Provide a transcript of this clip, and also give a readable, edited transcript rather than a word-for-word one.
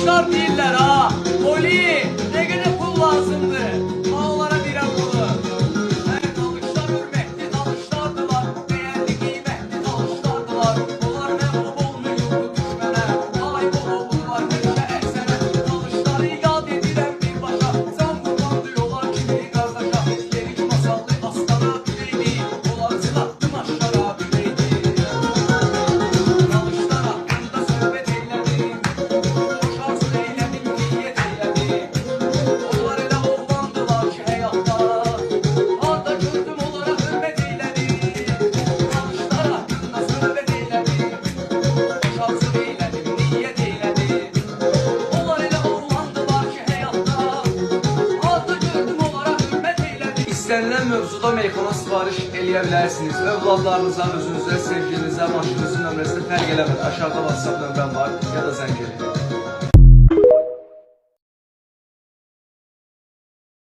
Danışlar deyirlər ha. Oli, ne qədər pul lazımdır? Onlara birəm bunu. Hər danışlar hürmətli danışlardılar. Dəyərli qiymətli danışlardılar. Onlar məğlub olmuyordu düşmənə. Ay olurlar həmişə əksənə. Danışları yad edirəm birbaşa. Can qurban diyorlar kimi qardaşa. Yerik masallı astana bileydi. Onlar çılattım aşağı bileydi. Danışlar haqqında söhbət eylədim. Boş arzu eylədim, niyyət eylədim. Onlar elə oğlandılar ki həyatda. Harda gördüm onlara hürmət eylədim. Danışlar haqqında söhbət eylədim. Boş arzu eylədim, niyyət eylədim. Onlar elə oğlandılar ki həyatda. Harda gördüm onlara hürmət eylədim. İstənilən mövzuda meyxana sifariş eləyə bilərsiniz. Övladlarınıza, özünüzə, sevgilinizə, maşınınızın nömrəsini fərq eləmədən aşağıda WhatsApp nömrəm var, ya da zəng edin.